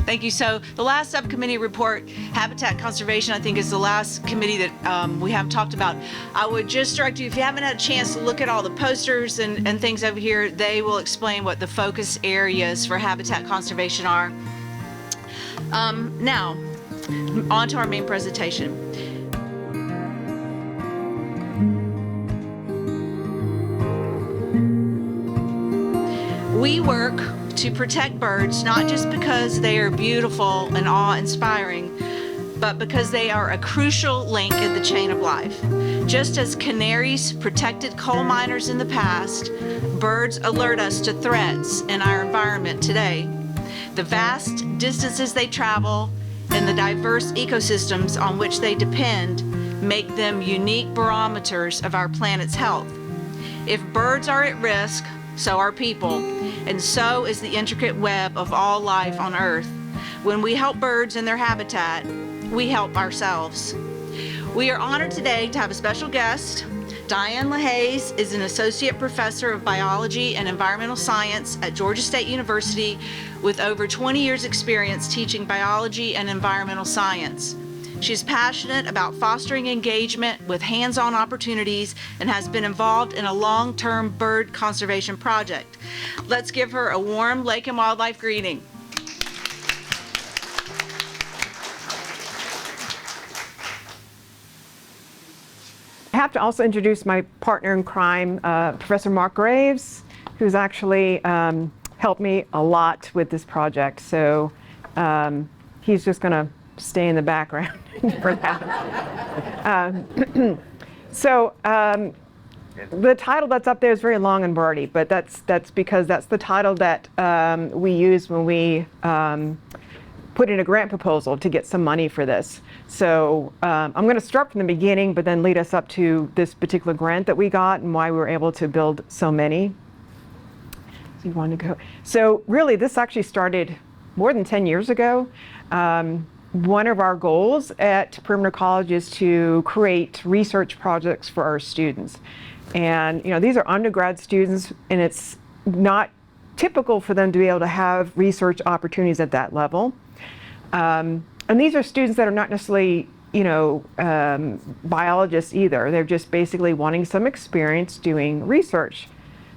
Thank you. So the last subcommittee report, Habitat Conservation, I think is the last committee that we haven't talked about. I would just direct you, if you haven't had a chance to look at all the posters and things over here, they will explain what the focus areas for habitat conservation are. Now, on to our main presentation. We work to protect birds, not just because they are beautiful and awe-inspiring, but because they are a crucial link in the chain of life. Just as canaries protected coal miners in the past, birds alert us to threats in our environment today. The vast distances they travel and the diverse ecosystems on which they depend make them unique barometers of our planet's health. If birds are at risk, so are people, and so is the intricate web of all life on Earth. When we help birds in their habitat, we help ourselves. We are honored today to have a special guest. Diane Lahaise is an associate professor of biology and environmental science at Georgia State University with over 20 years experience teaching biology and environmental science. She's passionate about fostering engagement with hands-on opportunities and has been involved in a long-term bird conservation project. Let's give her a warm Lake and Wildlife greeting. I have to also introduce my partner in crime, Professor Mark Graves, who's actually helped me a lot with this project. So he's just going to stay in the background for that. The title that's up there is very long and wordy, but that's because that's the title that we use when we put in a grant proposal to get some money for this. So I'm going to start from the beginning, but then lead us up to this particular grant that we got and why we were able to build so many. So you want to go? So really, this actually started more than 10 years ago. One of our goals at Perimeter College is to create research projects for our students. And these are undergrad students, and it's not typical for them to be able to have research opportunities at that level. And these are students that are not necessarily, biologists either. They're just basically wanting some experience doing research.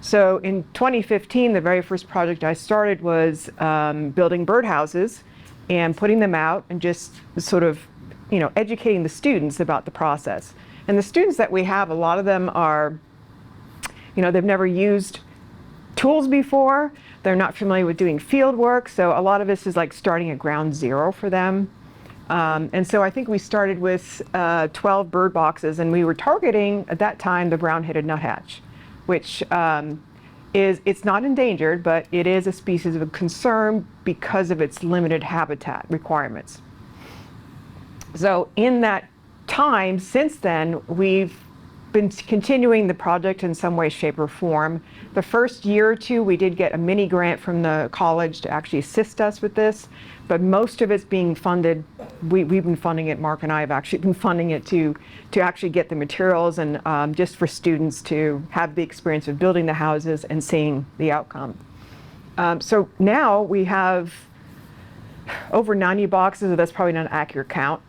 So in 2015, the very first project I started was building birdhouses and putting them out and just sort of, educating the students about the process. And the students that we have, a lot of them are, they've never used tools before. They're not familiar with doing field work. So a lot of this is like starting at ground zero for them. And so I think we started with 12 bird boxes, and we were targeting at that time the brown-headed nuthatch, which it's not endangered, but it is a species of concern because of its limited habitat requirements. So in that time since then, we've been continuing the project in some way, shape, or form. The first year or two, we did get a mini grant from the college to actually assist us with this, but most of it's being funded. We've been funding it. Mark and I have actually been funding it to actually get the materials and just for students to have the experience of building the houses and seeing the outcome. So now we have over 90 boxes. That's probably not an accurate count.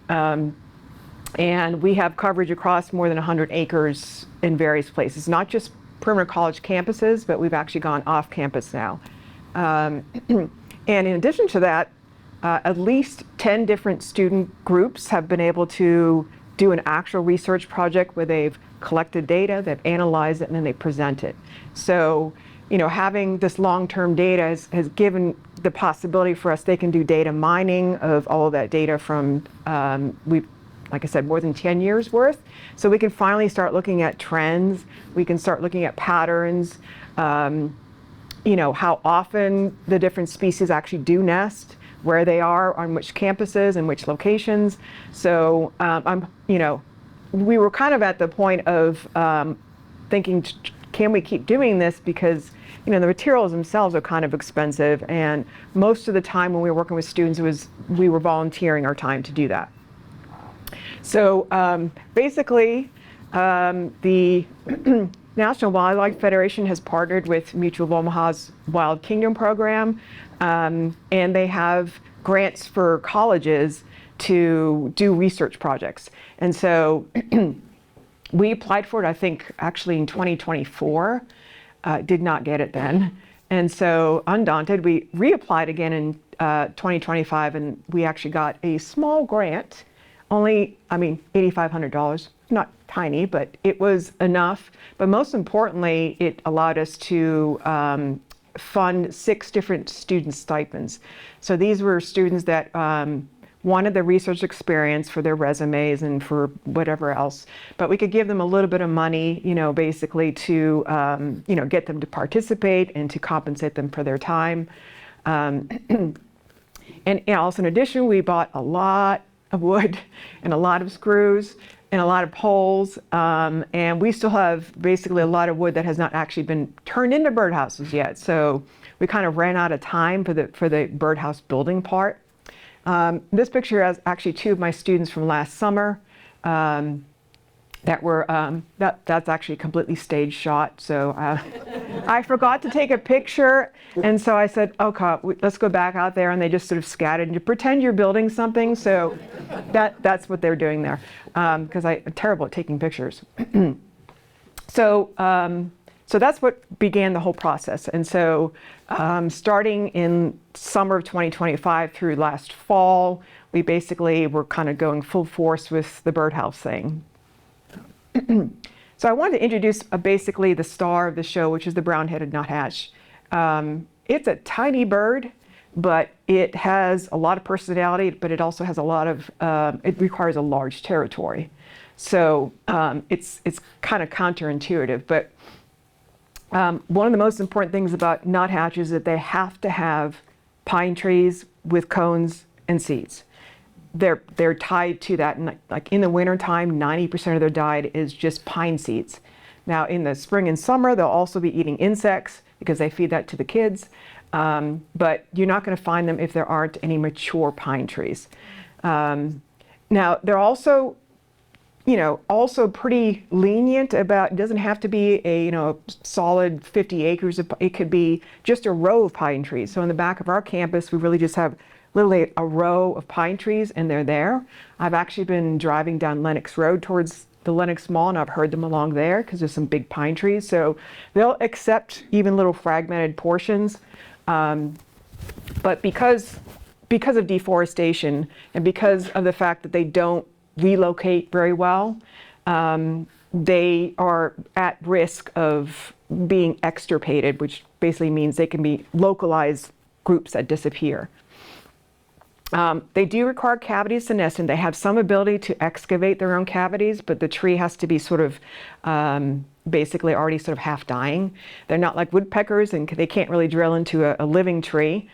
And we have coverage across more than 100 acres in various places, not just Perimeter College campuses, but we've actually gone off campus now. And in addition to that, at least 10 different student groups have been able to do an actual research project where they've collected data, they've analyzed it, and then they present it. So, having this long-term data has given the possibility for us, they can do data mining of all of that data from, like I said, more than 10 years worth. So we can finally start looking at trends. We can start looking at patterns, how often the different species actually do nest, where they are on which campuses and which locations. So we were kind of at the point of thinking, can we keep doing this? Because the materials themselves are kind of expensive, and most of the time when we were working with students, we were volunteering our time to do that. So basically, the National Wildlife Federation has partnered with Mutual of Omaha's Wild Kingdom program, and they have grants for colleges to do research projects. And so we applied for it, I think, actually in 2024, did not get it then. And so undaunted, we reapplied again in 2025, and we actually got a small grant, only, $8,500, not tiny, but it was enough. But most importantly, it allowed us to fund 6 different student stipends. So these were students that wanted the research experience for their resumes and for whatever else, but we could give them a little bit of money, basically to, get them to participate and to compensate them for their time. And also in addition, we bought a lot of wood and a lot of screws and a lot of poles, and we still have basically a lot of wood that has not actually been turned into birdhouses yet. So we kind of ran out of time for the birdhouse building part. This picture has actually 2 of my students from last summer that were, that's actually a completely staged shot. So I forgot to take a picture. And so I said, okay, let's go back out there. And they just sort of scattered and you pretend you're building something. So that's what they're doing there, because I'm terrible at taking pictures. So that's what began the whole process. And so starting in summer of 2025 through last fall, we basically were kind of going full force with the birdhouse thing. So I wanted to introduce basically the star of the show, which is the brown-headed nuthatch. It's a tiny bird, but it has a lot of personality, but it also has a lot of, it requires a large territory. So it's kind of counterintuitive, but one of the most important things about nuthatches is that they have to have pine trees with cones and seeds. They're tied to that, and like in the wintertime, 90% of their diet is just pine seeds. Now in the spring and summer, they'll also be eating insects because they feed that to the kids, but you're not going to find them if there aren't any mature pine trees. Now they're also pretty lenient about, it doesn't have to be a solid 50 acres. It could be just a row of pine trees. So in the back of our campus, we really just have literally a row of pine trees, and they're there. I've actually been driving down Lenox Road towards the Lenox Mall, and I've heard them along there because there's some big pine trees. So they'll accept even little fragmented portions. But because of deforestation and because of the fact that they don't relocate very well, they are at risk of being extirpated, which basically means they can be localized groups that disappear. They do require cavities to nest in. They have some ability to excavate their own cavities, but the tree has to be sort of basically already sort of half dying. They're not like woodpeckers, and they can't really drill into a living tree.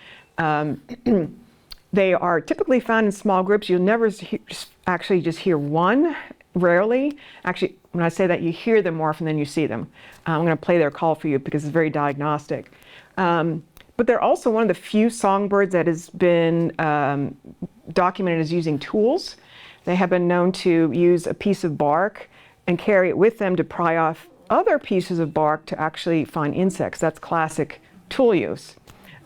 They are typically found in small groups. You'll never actually just hear one, rarely. Actually, when I say that, you hear them more often than you see them. I'm going to play their call for you because it's very diagnostic. But they're also one of the few songbirds that has been documented as using tools. They have been known to use a piece of bark and carry it with them to pry off other pieces of bark to actually find insects. That's classic tool use.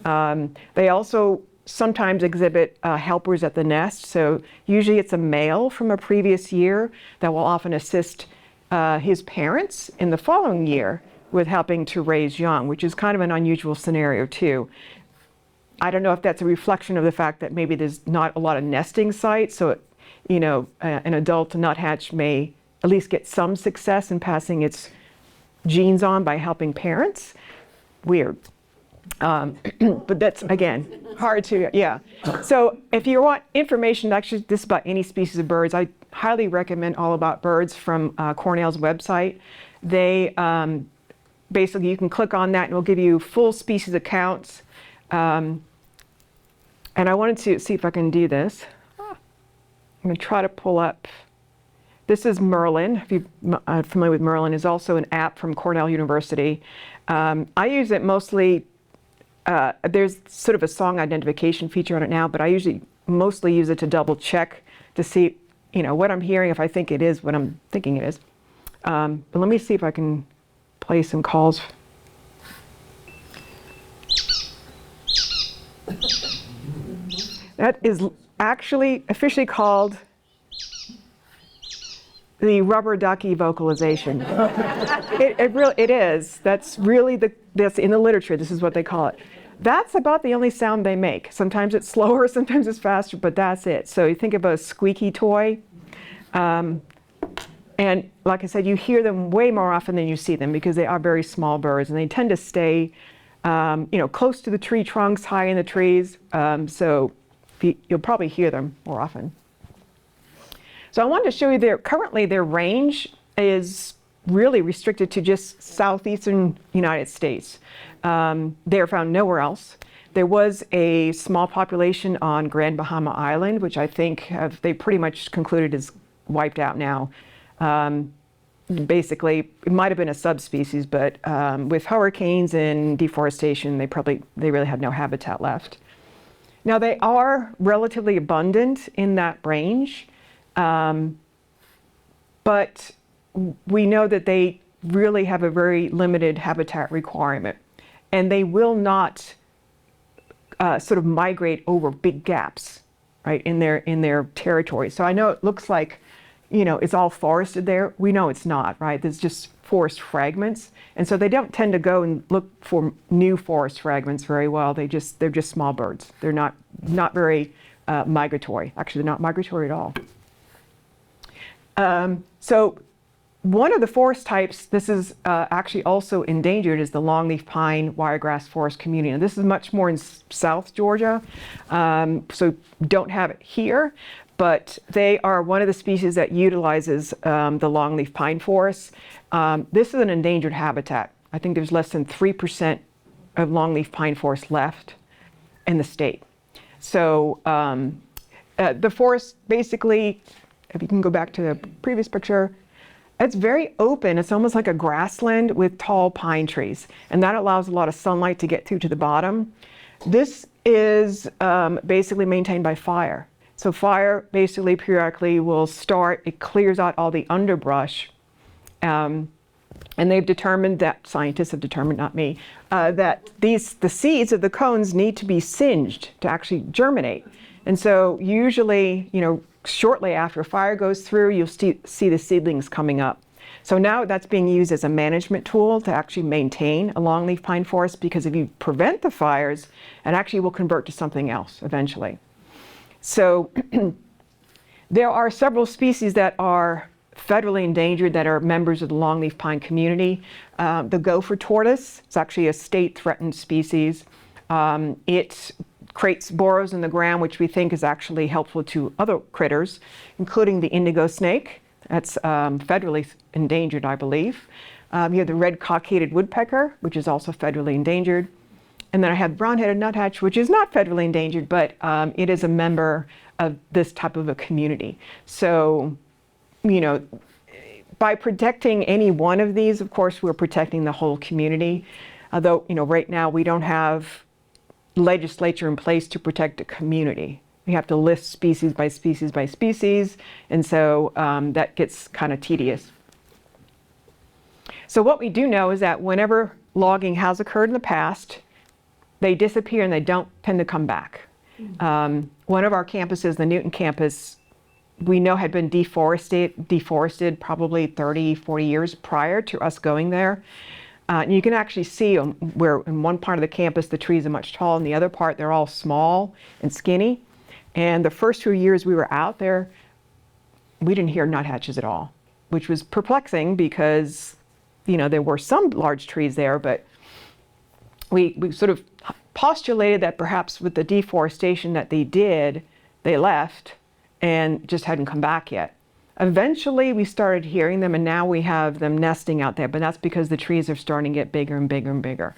They also sometimes exhibit helpers at the nest. So usually it's a male from a previous year that will often assist his parents in the following year with helping to raise young, which is kind of an unusual scenario too. I don't know if that's a reflection of the fact that maybe there's not a lot of nesting sites, so an adult nuthatch may at least get some success in passing its genes on by helping parents. Weird. But that's, again, hard to, yeah. So if you want information, actually this about any species of birds, I highly recommend All About Birds from Cornell's website. They basically, you can click on that and it'll give you full species accounts. And I wanted to see if I can do this. I'm going to try to pull up. This is Merlin. If you're familiar with Merlin, is also an app from Cornell University. I use it mostly, there's sort of a song identification feature on it now, but I usually mostly use it to double check to see, what I'm hearing, if I think it is what I'm thinking it is. But let me see if I can play some calls. That is actually officially called the rubber ducky vocalization. It is. That's really that's in the literature. This is what they call it. That's about the only sound they make. Sometimes it's slower, sometimes it's faster, but that's it. So you think of a squeaky toy. And like I said, you hear them way more often than you see them because they are very small birds, and they tend to stay close to the tree trunks, high in the trees. So you'll probably hear them more often. So I wanted to show you currently their range is really restricted to just southeastern United States. They are found nowhere else. There was a small population on Grand Bahama Island, which I think they pretty much concluded is wiped out now. Basically, it might have been a subspecies, but with hurricanes and deforestation, they really had no habitat left. Now they are relatively abundant in that range. But we know that they really have a very limited habitat requirement, and they will not sort of migrate over big gaps, right, in their territory. So I know it looks like, it's all forested there. We know it's not, right? There's just forest fragments, and so they don't tend to go and look for new forest fragments very well. They're just small birds. They're not very migratory. Actually, they're not migratory at all. So one of the forest types, this is actually also endangered, is the longleaf pine wiregrass forest community. And this is much more in South Georgia, so don't have it here, but they are one of the species that utilizes the longleaf pine forests. This is an endangered habitat. I think there's less than 3% of longleaf pine forest left in the state. So the forest basically, if you can go back to the previous picture, it's very open. It's almost like a grassland with tall pine trees, and that allows a lot of sunlight to get through to the bottom. This is basically maintained by fire. So fire basically periodically will start, it clears out all the underbrush, and they've determined that, scientists have determined, not me, that the seeds of the cones need to be singed to actually germinate. And so usually, shortly after a fire goes through, you'll see the seedlings coming up. So now that's being used as a management tool to actually maintain a longleaf pine forest, because if you prevent the fires, it actually will convert to something else eventually. So there are several species that are federally endangered that are members of the longleaf pine community. The gopher tortoise is actually a state threatened species. It creates burrows in the ground, which we think is actually helpful to other critters, including the indigo snake. That's federally endangered, I believe. You have the red cockaded woodpecker, which is also federally endangered. And then I have brown-headed nuthatch, which is not federally endangered, but it is a member of this type of a community. So, by protecting any one of these, of course, we're protecting the whole community. Although, right now we don't have legislature in place to protect a community. We have to list species by species by species, and so that gets kind of tedious. So what we do know is that whenever logging has occurred in the past, they disappear and they don't tend to come back. One of our campuses, the Newton campus, we know had been deforested probably 30, 40 years prior to us going there. And you can actually see where in one part of the campus the trees are much taller, and the other part they're all small and skinny. And the first few years we were out there, we didn't hear nuthatches at all, which was perplexing because, there were some large trees there, but we sort of postulated that perhaps with the deforestation that they left and just hadn't come back yet. Eventually we started hearing them, and now we have them nesting out there, but that's because the trees are starting to get bigger and bigger and bigger.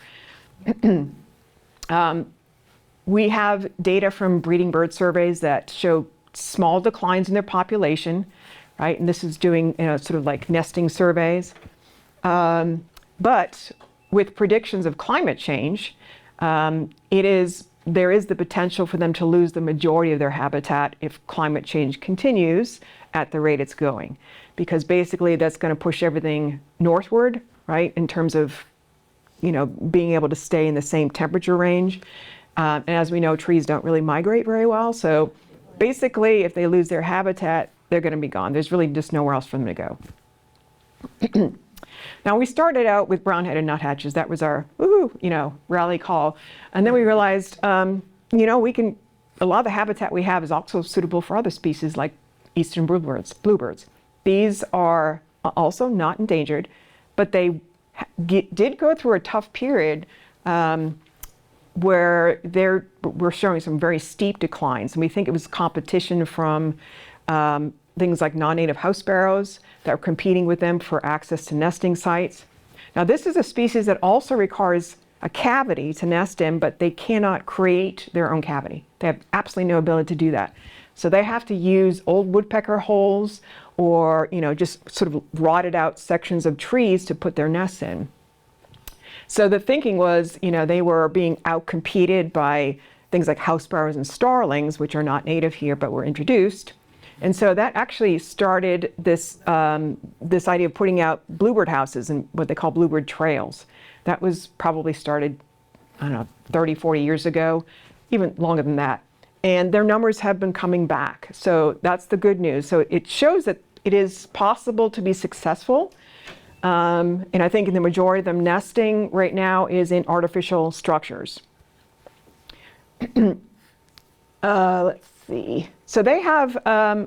We have data from breeding bird surveys that show small declines in their population, right? And this is doing sort of like nesting surveys. But with predictions of climate change, there is the potential for them to lose the majority of their habitat if climate change continues at the rate it's going. Because basically that's going to push everything northward, right, in terms of being able to stay in the same temperature range. And as we know, trees don't really migrate very well. So basically, if they lose their habitat, they're going to be gone. There's really just nowhere else for them to go. Now, we started out with brown-headed nuthatches. That was our, rally call. And then we realized, a lot of the habitat we have is also suitable for other species like eastern bluebirds. These are also not endangered, but they did go through a tough period where we're showing some very steep declines. And we think it was competition from things like non-native house sparrows that were competing with them for access to nesting sites. Now, this is a species that also requires a cavity to nest in, but they cannot create their own cavity. They have absolutely no ability to do that. So they have to use old woodpecker holes or, just sort of rotted out sections of trees to put their nests in. So the thinking was, they were being outcompeted by things like house sparrows and starlings, which are not native here but were introduced. And so that actually started this idea of putting out bluebird houses and what they call bluebird trails. That was probably started, 30, 40 years ago, even longer than that. And their numbers have been coming back. So that's the good news. So it shows that it is possible to be successful. And I think in the majority of them, nesting right now is in artificial structures. Let's see. So they have a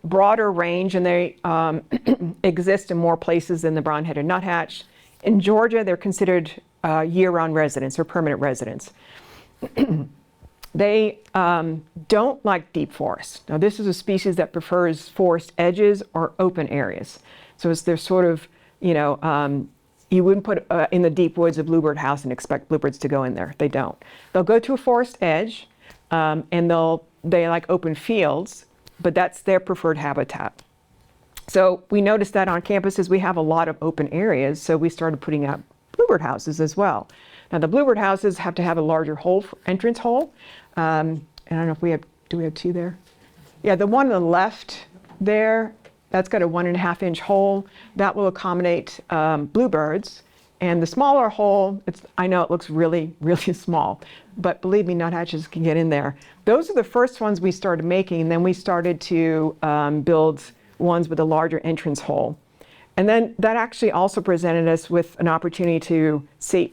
broader range, and they exist in more places than the brown-headed nuthatch. In Georgia, they're considered year-round residents or permanent residents. They don't like deep forests. Now, this is a species that prefers forest edges or open areas. So they're sort of, you wouldn't put in the deep woods a bluebird house and expect bluebirds to go in there. They don't. They'll go to a forest edge, and they like open fields, but that's their preferred habitat. So we noticed that on campuses we have a lot of open areas, so we started putting out bluebird houses as well. Now the bluebird houses have to have a larger entrance hole. And I don't know if do we have two there? Yeah, the one on the left there, that's got a 1.5-inch hole. That will accommodate bluebirds. And the smaller hole, I know it looks really, really small, but believe me, nuthatches can get in there. Those are the first ones we started making, and then we started to build ones with a larger entrance hole. And then that actually also presented us with an opportunity to see,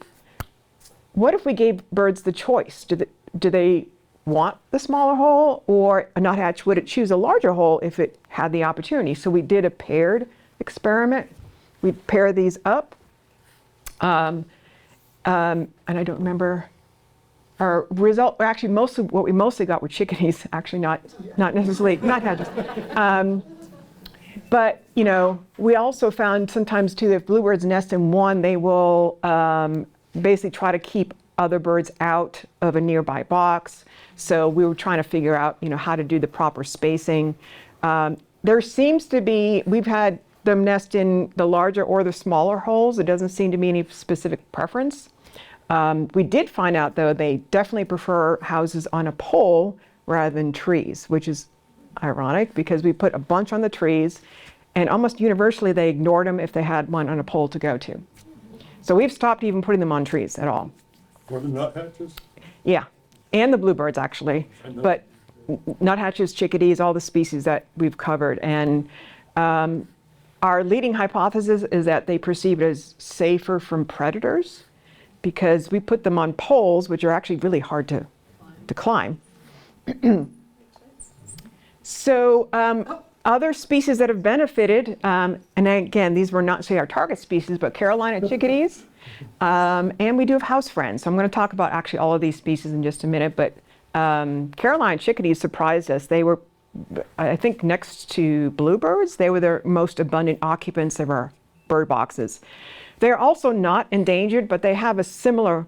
what if we gave birds the choice? Do they want the smaller hole, or a nuthatch, would it choose a larger hole if it had the opportunity? So we did a paired experiment. We pair these up. And I don't remember our result. Actually, what we mostly got were chickadees. Actually, not necessarily nuthatches. But we also found sometimes too that if bluebirds nest in one, they will basically try to keep other birds out of a nearby box. So we were trying to figure out how to do the proper spacing. There seems to be, we've had them nest in the larger or the smaller holes. It doesn't seem to be any specific preference. We did find out, though, they definitely prefer houses on a pole rather than trees, which is ironic because we put a bunch on the trees, and almost universally they ignored them if they had one on a pole to go to. So we've stopped even putting them on trees at all. For the nuthatches? Yeah, and the bluebirds, actually. But nuthatches, chickadees, all the species that we've covered. And our leading hypothesis is that they perceive it as safer from predators because we put them on poles, which are actually really hard to climb. So other species that have benefited, and again, these were not, say, our target species, but Carolina chickadees, and we do have house friends. So I'm going to talk about actually all of these species in just a minute, but Carolina chickadees surprised us. They were, I think, next to bluebirds, they were the most abundant occupants of our bird boxes. They're also not endangered, but they have a similar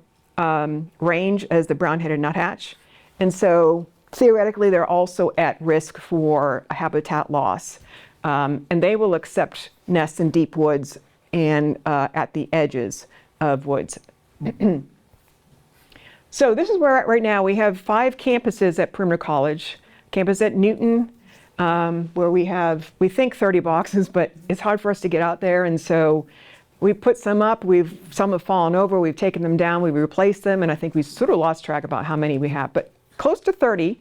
range as the brown-headed nuthatch. And so theoretically, they're also at risk for habitat loss. And they will accept nests in deep woods and at the edges of woods. So this is where we're at right now. We have 5 campuses at Perimeter College. Campus at Newton, where we have, we think 30 boxes, but it's hard for us to get out there. And so We put some up, some have fallen over, we've taken them down, we've replaced them, and I think we've sort of lost track about how many we have, but close to 30.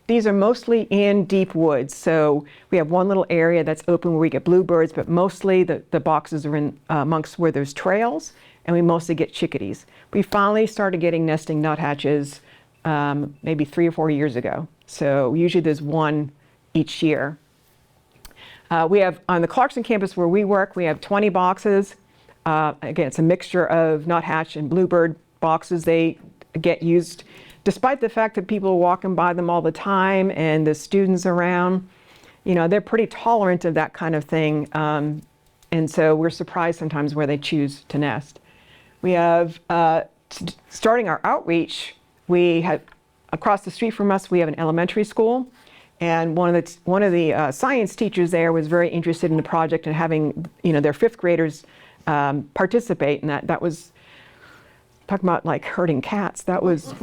These are mostly in deep woods, so we have one little area that's open where we get bluebirds, but mostly the boxes are in amongst where there's trails, and we mostly get chickadees. We finally started getting nesting nuthatches maybe 3 or 4 years ago, so usually there's one each year. We have, on the Clarkson campus where we work, we have 20 boxes. Again, it's a mixture of nuthatch and bluebird boxes. They get used, despite the fact that people are walking by them all the time and the students around, you know, they're pretty tolerant of that kind of thing. And so we're surprised sometimes where they choose to nest. We have, starting our outreach, we have, across the street from us, we have an elementary school. And one of the science teachers there was very interested in the project and having, you know, their 5th graders participate. And that was, talking about like herding cats, that was,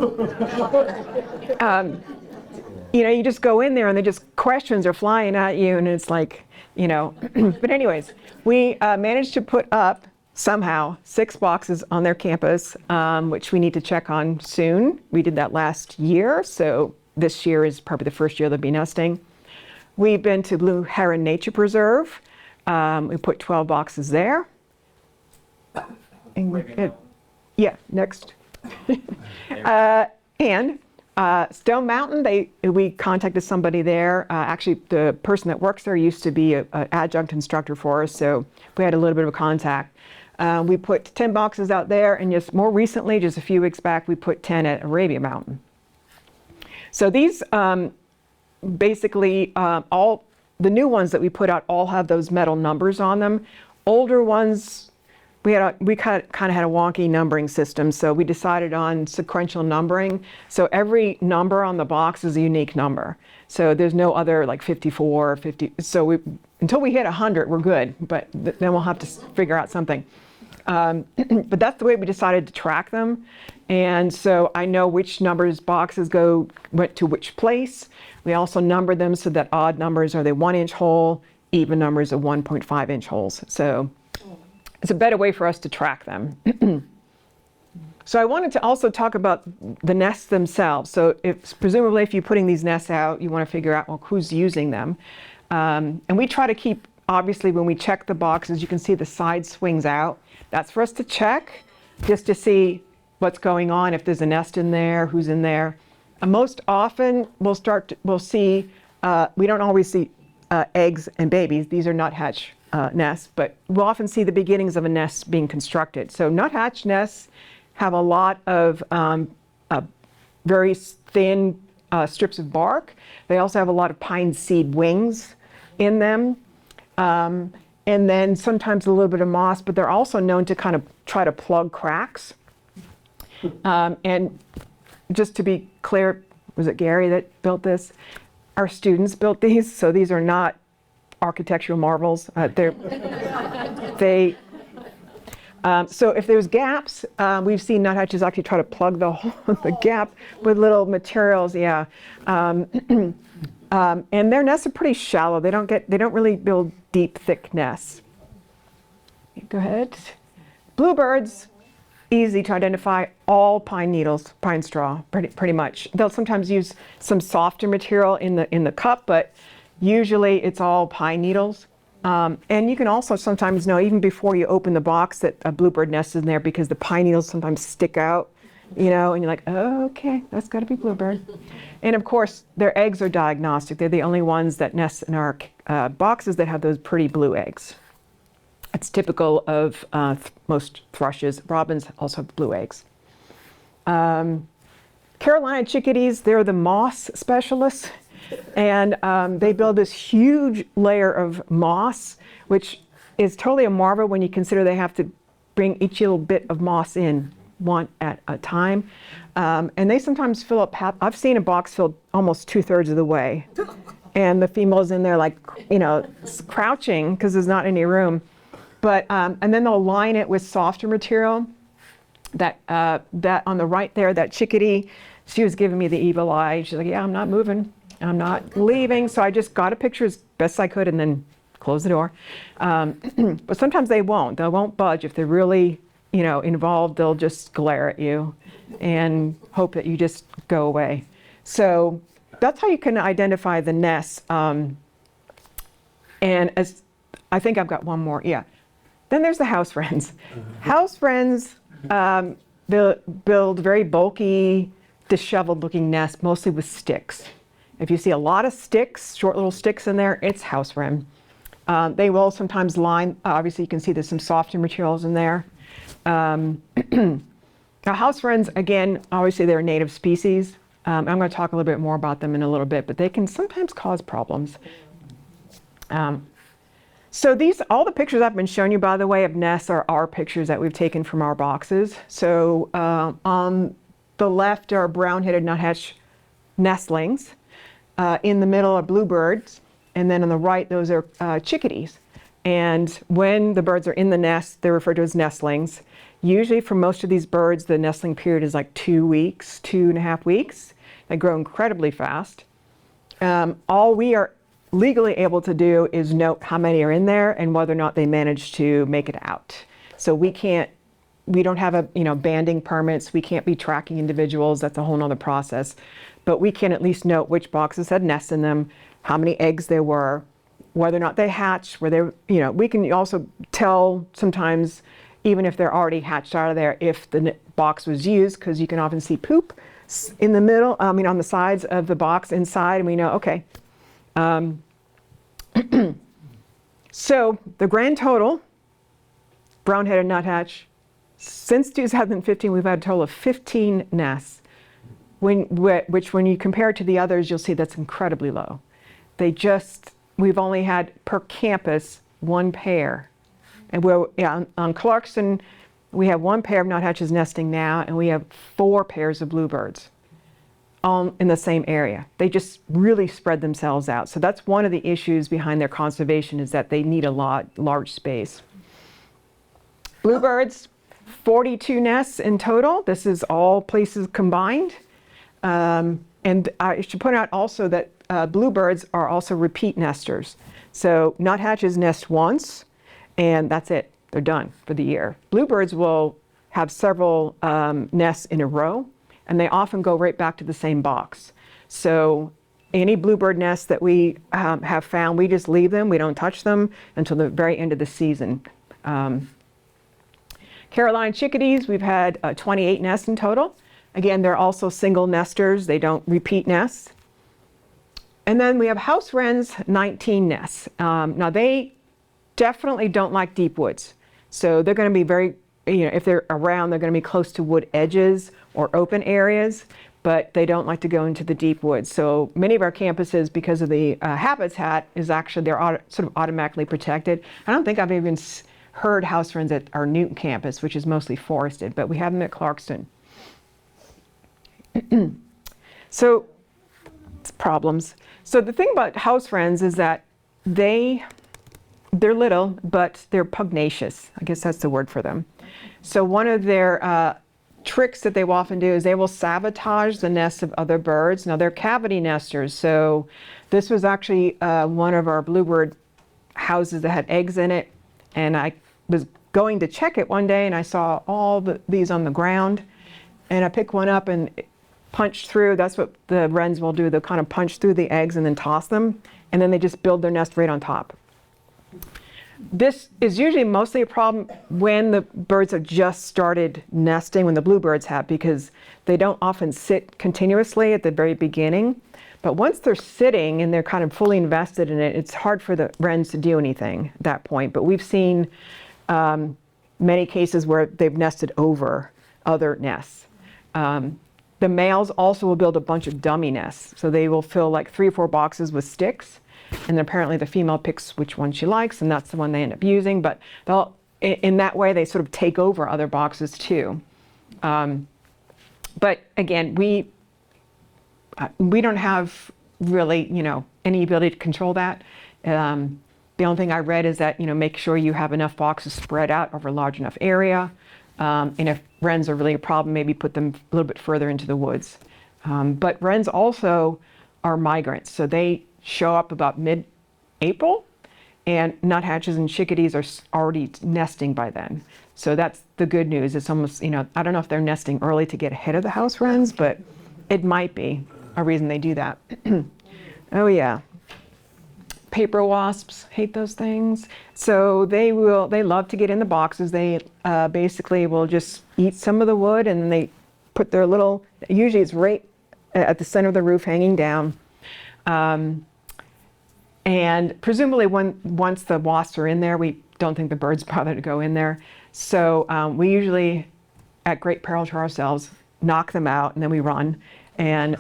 you know, you just go in there and questions are flying at you and it's like, you know, but anyways, we managed to put up somehow 6 boxes on their campus, which we need to check on soon. We did that last year, so this year is probably the first year they'll be nesting. We've been to Blue Heron Nature Preserve. We put 12 boxes there. And yeah, next. And Stone Mountain, we contacted somebody there. Actually, the person that works there used to be an adjunct instructor for us, so we had a little bit of a contact. We put 10 boxes out there, and just more recently, just a few weeks back, we put 10 at Arabia Mountain. So these, basically, all the new ones that we put out all have those metal numbers on them. Older ones, we kind of had a wonky numbering system, so we decided on sequential numbering. So every number on the box is a unique number. So there's no other like 54, 50. So until we hit 100, we're good, but then we'll have to figure out something. But that's the way we decided to track them. And so I know which numbers boxes went to which place. We also number them so that odd numbers are the 1-inch hole, even numbers are 1.5-inch holes. So it's a better way for us to track them. So I wanted to also talk about the nests themselves. So presumably if you're putting these nests out, you want to figure out, well, who's using them. And we try to keep, obviously when we check the boxes, you can see the side swings out. That's for us to check, just to see what's going on, if there's a nest in there, who's in there. And most often we'll see, we don't always see eggs and babies. These are nuthatch nests, but we'll often see the beginnings of a nest being constructed. So nuthatch nests have a lot of very thin strips of bark. They also have a lot of pine seed wings in them. And then sometimes a little bit of moss, but they're also known to kind of try to plug cracks. And just to be clear, was it Gary that built this? Our students built these, so these are not architectural marvels. So if there's gaps, we've seen nuthatches actually try to plug the gap with little materials, yeah. And their nests are pretty shallow. They don't really build deep, thick nests. Go ahead. Bluebirds, easy to identify, all pine needles, pine straw, pretty much. They'll sometimes use some softer material in the cup, but usually it's all pine needles. And you can also sometimes know, even before you open the box, that a bluebird nest is in there because the pine needles sometimes stick out, you know, and you're like, oh, okay, that's got to be bluebird. And of course, their eggs are diagnostic. They're the only ones that nest in our boxes that have those pretty blue eggs. It's typical of most thrushes. Robins also have blue eggs. Carolina chickadees, they're the moss specialists. And they build this huge layer of moss, which is totally a marvel when you consider they have to bring each little bit of moss in, one at a time. And they sometimes fill up I've seen a box filled almost 2/3 of the way. And the female's in there like, you know, crouching because there's not any room. But, and then they'll line it with softer material. That on the right there, that chickadee, she was giving me the evil eye. She's like, yeah, I'm not moving. I'm not leaving. So I just got a picture as best I could and then close the door. But sometimes they won't budge. If they're really, involved, they'll just glare at you and hope that you just go away. So that's how you can identify the nests. And as I think I've got one more, yeah. Then there's the house wrens. House wrens build very bulky, disheveled looking nests, mostly with sticks. If you see a lot of sticks, short little sticks in there, it's house wren. They will sometimes line, obviously you can see there's some softer materials in there. Now house wrens, again, obviously they're a native species. I'm going to talk a little bit more about them in a little bit, but they can sometimes cause problems. So all the pictures I've been showing you, by the way, of nests are our pictures that we've taken from our boxes. So on the left are brown-headed nuthatch nestlings. In the middle are bluebirds. And then on the right, those are chickadees. And when the birds are in the nest, they're referred to as nestlings. Usually for most of these birds, the nestling period is like 2 weeks, 2.5 weeks. They grow incredibly fast. All we are legally able to do is note how many are in there and whether or not they manage to make it out. So we don't have banding permits. We can't be tracking individuals. That's a whole nother process. But we can at least note which boxes had nests in them, how many eggs there were, whether or not they hatched, we can also tell sometimes, even if they're already hatched out of there, if the box was used, because you can often see poop in the middle, on the sides of the box inside, and we know, okay. So the grand total, brown-headed nuthatch, since 2015, we've had a total of 15 nests, which when you compare it to the others, you'll see that's incredibly low. We've only had per campus 1 pair. And on Clarkston, we have 1 pair of nuthatches nesting now, and we have 4 pairs of bluebirds in the same area. They just really spread themselves out. So that's one of the issues behind their conservation, is that they need a large space. Bluebirds, 42 nests in total. This is all places combined. And I should point out also that bluebirds are also repeat nesters. So nuthatches nest once, and that's it. They're done for the year. Bluebirds will have several nests in a row, and they often go right back to the same box. So any bluebird nests that we have found, we just leave them. We don't touch them until the very end of the season. Caroline chickadees, we've had 28 nests in total. Again, they're also single nesters. They don't repeat nests. And then we have house wrens, 19 nests. Now they definitely don't like deep woods. So they're going to be very, if they're around, they're going to be close to wood edges or open areas, but they don't like to go into the deep woods. So many of our campuses, because of the habitat, they're sort of automatically protected. I don't think I've even heard house wrens at our Newton campus, which is mostly forested, but we have them at Clarkston. So, problems. So the thing about house wrens is that they're little, but they're pugnacious. I guess that's the word for them. So one of their tricks that they will often do is they will sabotage the nests of other birds. Now they're cavity nesters. So this was actually one of our bluebird houses that had eggs in it. And I was going to check it one day, and I saw all these on the ground. And I picked one up and punch through. That's what the wrens will do. They'll kind of punch through the eggs and then toss them, and then they just build their nest right on top. This is usually mostly a problem when the birds have just started nesting, when the bluebirds have, because they don't often sit continuously at the very beginning. But once they're sitting and they're kind of fully invested in it, it's hard for the wrens to do anything at that point. But we've seen many cases where they've nested over other nests. The males also will build a bunch of dummy nests. So they will fill like 3 or 4 boxes with sticks. And apparently the female picks which one she likes, and that's the one they end up using. But in that way, they sort of take over other boxes too. But again, we don't have really, any ability to control that. The only thing I read is that, make sure you have enough boxes spread out over a large enough area. And if wrens are really a problem, maybe put them a little bit further into the woods. But wrens also are migrants, so they show up about mid-April, and nuthatches and chickadees are already nesting by then. So that's the good news. It's almost, I don't know if they're nesting early to get ahead of the house wrens, but it might be a reason they do that. Oh yeah. Paper wasps, hate those things. So they love to get in the boxes. They basically will just eat some of the wood, and then they put their little, usually it's right at the center of the roof hanging down. And presumably once the wasps are in there, we don't think the birds bother to go in there. So we usually, at great peril to ourselves, knock them out, and then we run. And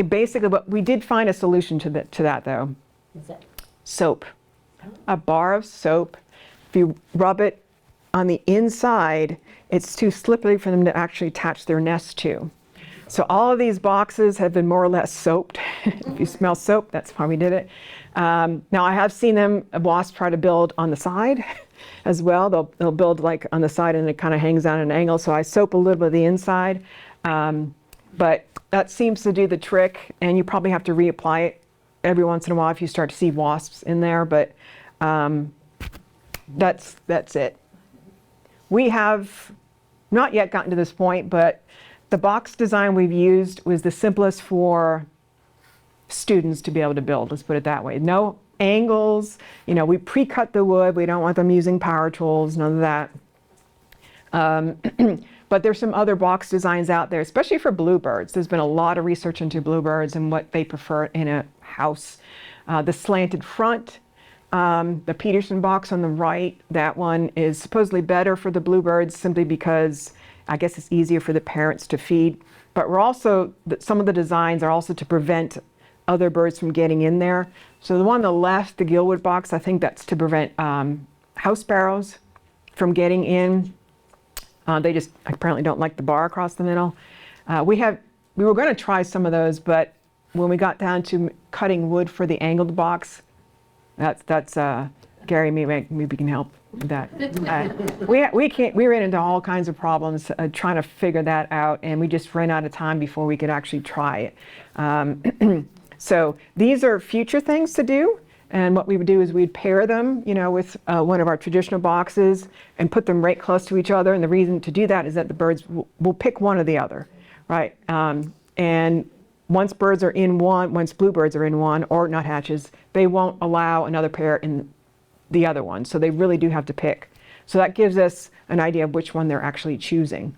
basically, but we did find a solution to that though. What's that? Soap. A bar of soap. If you rub it on the inside, it's too slippery for them to actually attach their nest to. So all of these boxes have been more or less soaped. If you smell soap, that's why we did it. Now I have seen wasps try to build on the side as well. They'll build like on the side, and it kind of hangs out at an angle. So I soap a little bit of the inside, but that seems to do the trick. And you probably have to reapply it every once in a while if you start to see wasps in there. But that's it. We have not yet gotten to this point, but the box design we've used was the simplest for students to be able to build, let's put it that way. No angles, we pre-cut the wood. We don't want them using power tools, none of that. But there's some other box designs out there, especially for bluebirds. There's been a lot of research into bluebirds and what they prefer in a house. The slanted front, the Peterson box on the right, that one is supposedly better for the bluebirds simply because I guess it's easier for the parents to feed. But some of the designs are also to prevent other birds from getting in there. So the one on the left, the gillwood box, I think that's to prevent house sparrows from getting in. They just apparently don't like the bar across the middle. We were going to try some of those, but when we got down to cutting wood for the angled box, that's Gary, maybe we can help with that. We ran into all kinds of problems trying to figure that out, and we just ran out of time before we could actually try it. So these are future things to do, and what we would do is we'd pair them, with one of our traditional boxes and put them right close to each other. And the reason to do that is that the birds will pick one or the other, right? And once bluebirds are in one, or nuthatches, they won't allow another pair in the other one. So they really do have to pick. So that gives us an idea of which one they're actually choosing.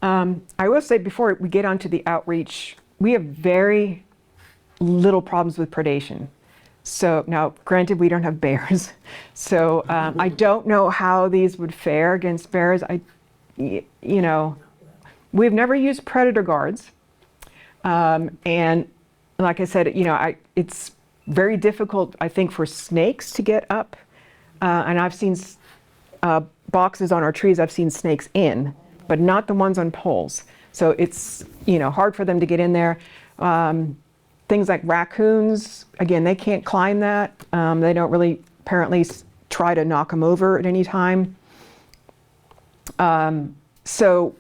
I will say before we get onto the outreach, we have very little problems with predation. So now, granted, we don't have bears. So I don't know how these would fare against bears. We've never used predator guards. And like I said, it's very difficult, I think, for snakes to get up. And I've seen boxes on our trees, I've seen snakes in, but not the ones on poles. So it's, hard for them to get in there. Things like raccoons, again, they can't climb that. They don't really apparently try to knock them over at any time. So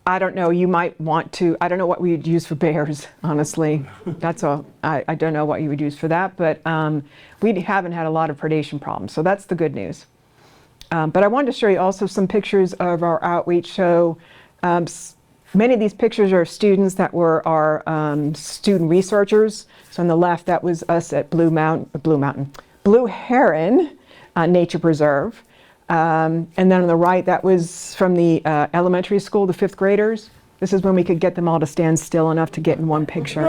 I don't know, you might want to, I don't know what we would use for bears, honestly. That's all. I don't know what you would use for that, but we haven't had a lot of predation problems, so that's the good news. But I wanted to show you also some pictures of our outreach. So many of these pictures are students that were our student researchers. So on the left, that was us at Blue Heron Nature Preserve. And then on the right, that was from the elementary school, the 5th graders. This is when we could get them all to stand still enough to get in one picture.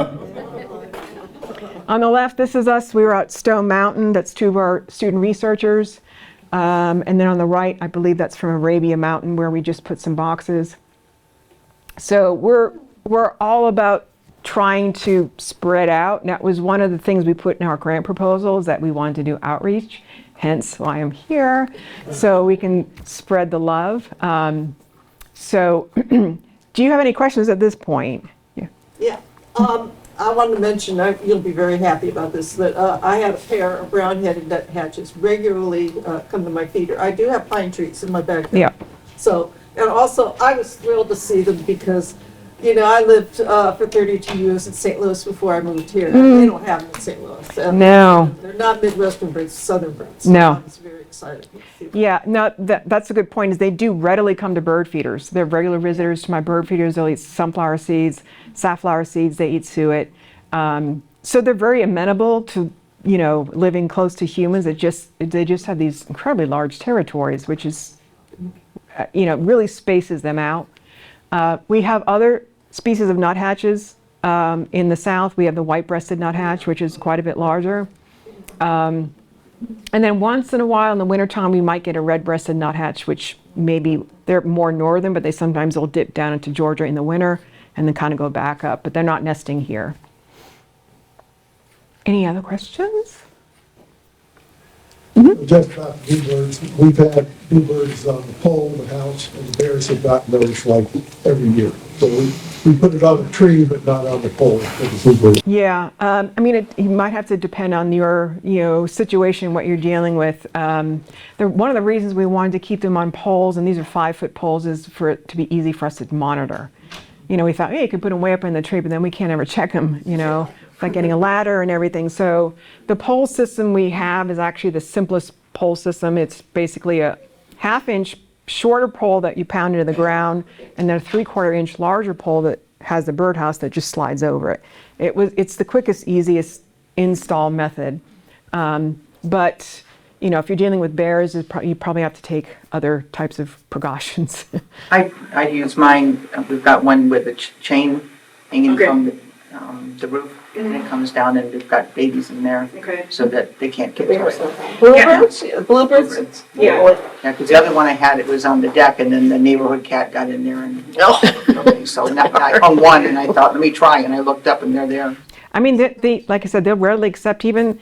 On the left, this is us. We were at Stone Mountain. That's 2 of our student researchers. And then on the right, I believe that's from Arabia Mountain, where we just put some boxes. So we're all about trying to spread out. And that was one of the things we put in our grant proposal, is that we wanted to do outreach, hence why I'm here, so we can spread the love. So do you have any questions at this point? Yeah. I wanted to mention, you'll be very happy about this, that I have a pair of brown-headed nuthatches regularly come to my feeder. I do have pine trees in my backyard. Yeah. So, and also I was thrilled to see them because, You know, I lived for 32 years in St. Louis before I moved here. They don't have them in St. Louis. No. They're not Midwestern birds, Southern birds. No. I was very excited to see them. Yeah, no, that's a good point, is they do readily come to bird feeders. They're regular visitors to my bird feeders. They'll eat sunflower seeds, safflower seeds, they eat suet. So they're very amenable to, you know, living close to humans. They just have these incredibly large territories, which is, you know, really spaces them out. We have other species of nuthatches in the south. We have the white-breasted nuthatch, which is quite a bit larger. And then once in a while in the wintertime, we might get a red-breasted nuthatch, which maybe they're more northern, but they sometimes will dip down into Georgia in the winter and then kind of go back up, but they're not nesting here. Any other questions? Just about bluebirds, we've had bluebirds on the pole of the house, and the bears have gotten those like every year. So we put it on the tree, but not on the pole for the bluebirds. Yeah, I mean, you might have to depend on your, you know, situation, what you're dealing with. One of the reasons we wanted to keep them on poles, and these are 5-foot poles, is for it to be easy for us to monitor. You know, we thought, hey, you could put them way up in the tree, but then we can't ever check them, you know. It's like getting a ladder and everything. So the pole system we have is actually the simplest pole system. It's basically a 1/2 inch shorter pole that you pound into the ground, and then a 3/4 inch larger pole that has the birdhouse that just slides over it. It's the quickest, easiest install method. But you know, if you're dealing with bears, you probably have to take other types of precautions. I use mine, we've got one with a chain hanging from the roof, and it comes down, and we've got babies in there, so that they can't get to it. Bluebirds? Bluebirds? Yeah, because the other one I had, it was on the deck, and then the neighborhood cat got in there, and so now I hung one, and I thought, let me try, and I looked up, and they're there. I mean, like I said, they'll rarely accept even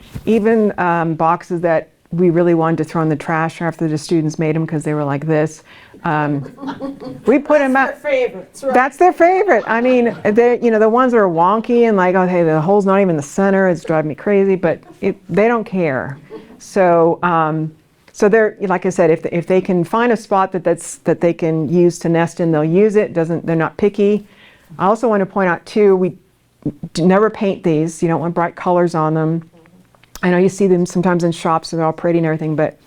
boxes that we really wanted to throw in the trash after the students made them because they were like this. We put them out. That's their favorites, right? That's their favorite. I mean, you know, the ones that are wonky and like, okay, the hole's not even in the center, it's driving me crazy, but they don't care. So, so they're, like I said, if they can find a spot that they can use to nest in, they'll use it. They're not picky. I also want to point out too, we never paint these. You don't want bright colors on them. I know you see them sometimes in shops, they're all pretty and everything, but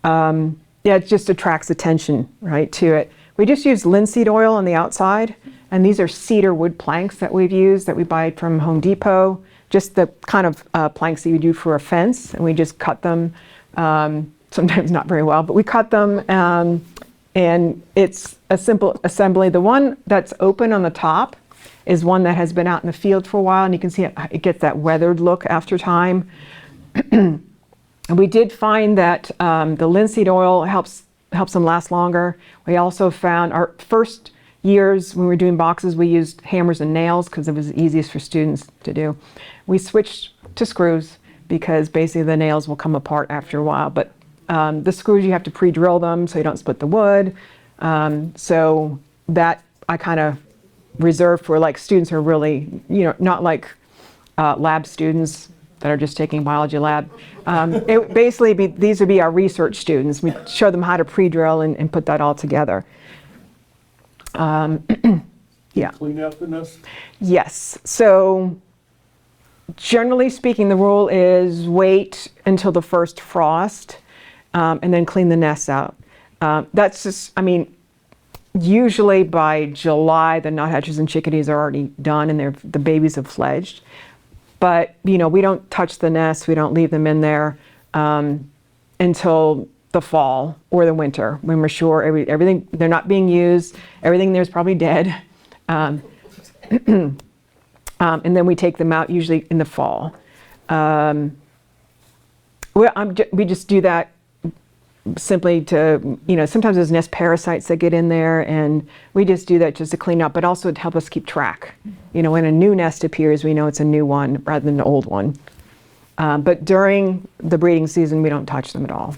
yeah, it just attracts attention, right, to it. We just use linseed oil on the outside, and these are cedar wood planks that we've used that we buy from Home Depot, just the kind of planks that you do for a fence, and we just cut them, sometimes not very well, but we cut them, and it's a simple assembly. The one that's open on the top is one that has been out in the field for a while, and you can see it gets that weathered look after time. And we did find that the linseed oil helps them last longer. We also found our first years when we were doing boxes, we used hammers and nails because it was easiest for students to do. We switched to screws because basically the nails will come apart after a while. But the screws, you have to pre-drill them so you don't split the wood. So that I kind of reserved for like students who are really, you know, not like lab students that are just taking biology lab. It would basically these would be our research students. We show them how to pre-drill and put that all together. Yeah. Clean out the nest? Yes. So generally speaking, the rule is wait until the first frost and then clean the nests out. That's just, I mean, usually by July, the nuthatches and chickadees are already done and the babies have fledged. But, you know, we don't touch the nests, we don't leave them in there until the fall or the winter when we're sure everything, they're not being used, everything there's probably dead. And then we take them out usually in the fall. We just do that simply to, you know, sometimes there's nest parasites that get in there, and we just do that just to clean up, but also to help us keep track. You know, when a new nest appears, we know it's a new one rather than an old one. But during the breeding season, we don't touch them at all.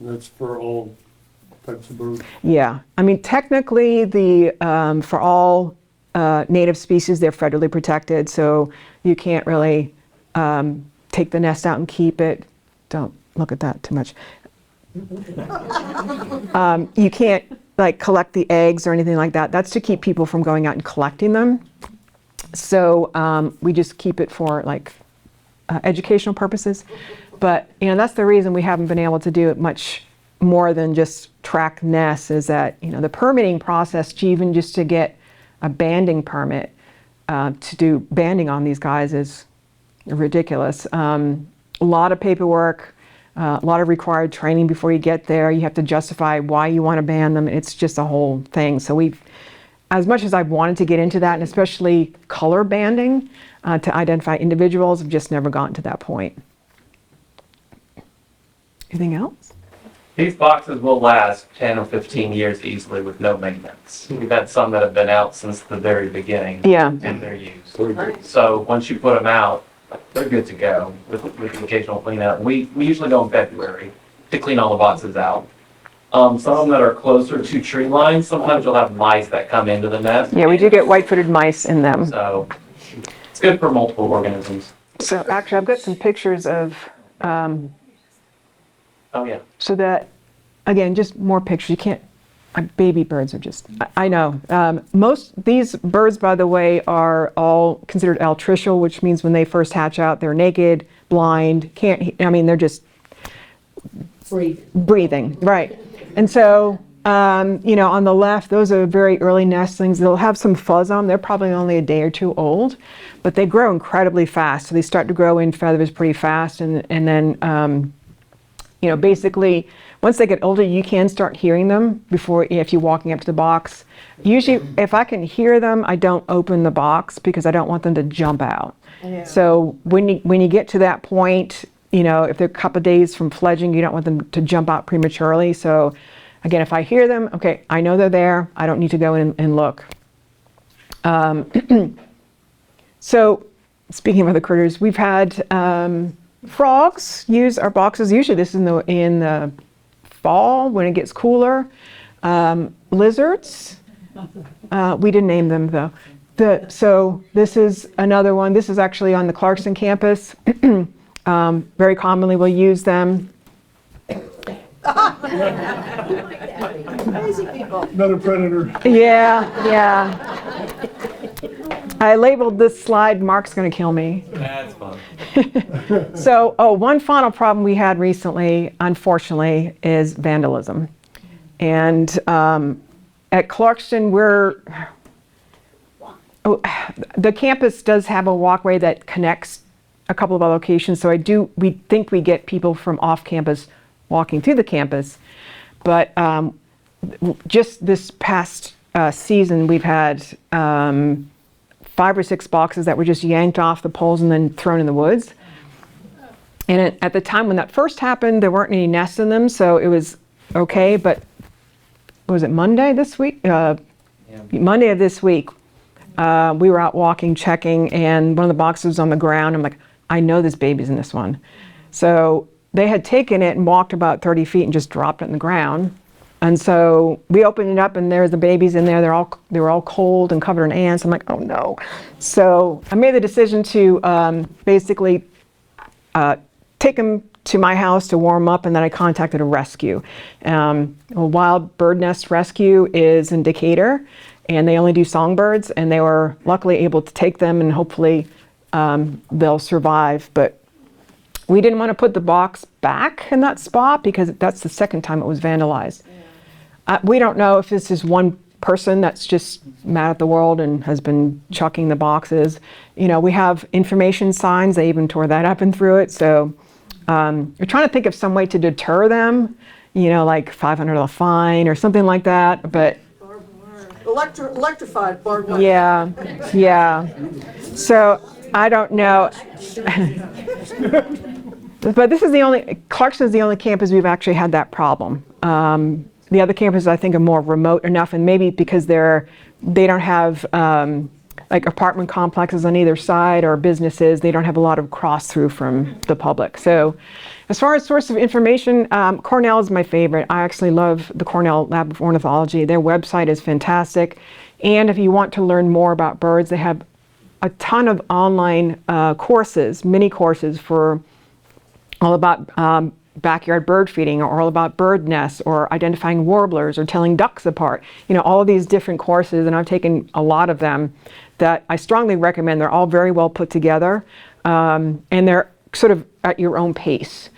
That's for all types of birds? Yeah, I mean, technically, for all native species, they're federally protected, so you can't really take the nest out and keep it. Don't look at that too much. You can't like collect the eggs or anything like that. That's to keep people from going out and collecting them. So we just keep it for like educational purposes. But that's the reason we haven't been able to do it much more than just track nests, is that the permitting process even just to get a banding permit to do banding on these guys is ridiculous. A lot of paperwork, a lot of required training before you get there. You have to justify why you want to ban them. It's just a whole thing. So we've, as much as I've wanted to get into that, and especially color banding to identify individuals, I've just never gotten to that point. Anything else? These boxes will last 10 or 15 years easily with no maintenance. We've had some that have been out since the very beginning. Yeah. In their use. So once you put them out, they're good to go with the occasional clean out. We usually go in February to clean all the boxes out. Some of them that are closer to tree lines, sometimes you'll have mice that come into the nest. Yeah, we do get white-footed mice in them. So it's good for multiple organisms. So actually, I've got some pictures of, Oh, yeah. so that, again, just more pictures. You can't, baby birds are just, I know. Most, these birds, by the way, are all considered altricial, which means when they first hatch out, they're naked, blind, they're just breathing, right. And so, on the left, those are very early nestlings. They'll have some fuzz on them. They're probably only a day or two old, but they grow incredibly fast. So they start to grow in feathers pretty fast. And then, basically, once they get older, you can start hearing them if you're walking up to the box. Usually, if I can hear them, I don't open the box because I don't want them to jump out. Yeah. So when you get to that point, if they're a couple of days from fledging, you don't want them to jump out prematurely. So again, if I hear them, okay, I know they're there. I don't need to go in and look. So speaking of other critters, we've had frogs use our boxes. Usually this is in the fall when it gets cooler. Lizards, we didn't name them though. So this is another one. This is actually on the Clarkston campus. Very commonly we'll use them. Crazy people. Another predator. Yeah. I labeled this slide, Mark's gonna kill me. That's fun. So, one final problem we had recently, unfortunately, is vandalism. And at Clarkston, the campus does have a walkway that connects a couple of our locations. So we think we get people from off campus walking through the campus. But just this past season, we've had 5 or 6 boxes that were just yanked off the poles and then thrown in the woods. And at the time when that first happened, there weren't any nests in them, so it was okay. But was it Monday this week? Monday of this week, we were out walking, checking, and one of the boxes was on the ground. I'm like, I know there's babies in this one. So they had taken it and walked about 30 feet and just dropped it in the ground. And so we opened it up and there's the babies in there. They were all cold and covered in ants. I'm like, oh no. So I made the decision to basically take them to my house to warm up, and then I contacted a rescue. A wild bird nest rescue is in Decatur, and they only do songbirds, and they were luckily able to take them, and hopefully they'll survive. But we didn't want to put the box back in that spot because that's the second time it was vandalized. We don't know if this is one person that's just mad at the world and has been chucking the boxes. We have information signs. They even tore that up and threw it. So we're trying to think of some way to deter them, like $500 fine or something like that. But Electrified barbed wire. yeah. So I don't know. But this is Clarkston is the only campus we've actually had that problem. The other campuses I think are more remote enough, and maybe because they don't have like apartment complexes on either side or businesses, they don't have a lot of cross through from the public. So as far as source of information, Cornell is my favorite. I actually love the Cornell Lab of Ornithology. Their website is fantastic. And if you want to learn more about birds, they have a ton of online courses, mini courses for all about backyard bird feeding, or all about bird nests, or identifying warblers, or telling ducks apart. All of these different courses, and I've taken a lot of them that I strongly recommend. They're all very well put together, and they're sort of at your own pace.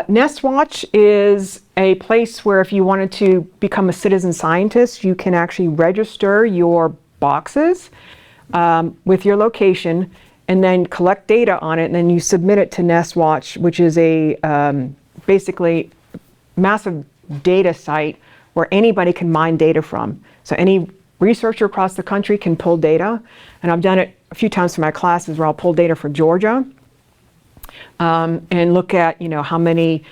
Nest Watch is a place where if you wanted to become a citizen scientist, you can actually register your boxes with your location and then collect data on it, and then you submit it to Nest Watch, which is a basically massive data site where anybody can mine data from. So any researcher across the country can pull data, and I've done it a few times for my classes where I'll pull data for Georgia and look at how many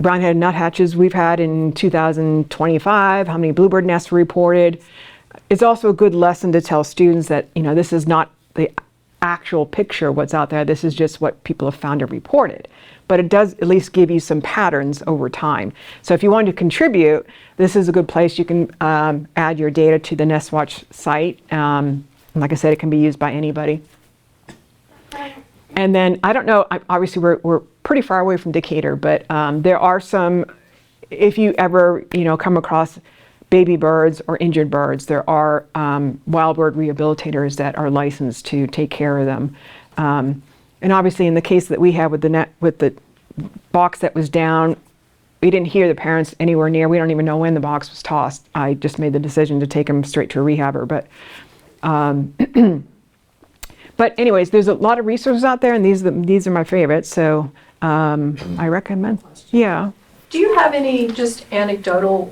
brown-headed nuthatches we've had in 2025, how many bluebird nests were reported. It's also a good lesson to tell students that this is not the actual picture of what's out there. This is just what people have found and reported. But it does at least give you some patterns over time. So if you want to contribute, this is a good place. You can add your data to the Nest Watch site. Like I said, it can be used by anybody. And then, I don't know, obviously we're pretty far away from Decatur, but there are some, if you ever, come across baby birds or injured birds, there are wild bird rehabilitators that are licensed to take care of them. And obviously in the case that we had with the box that was down, we didn't hear the parents anywhere near. We don't even know when the box was tossed. I just made the decision to take them straight to a rehabber. But anyways, there's a lot of resources out there, and these are my favorites, so I recommend. Yeah. Do you have any just anecdotal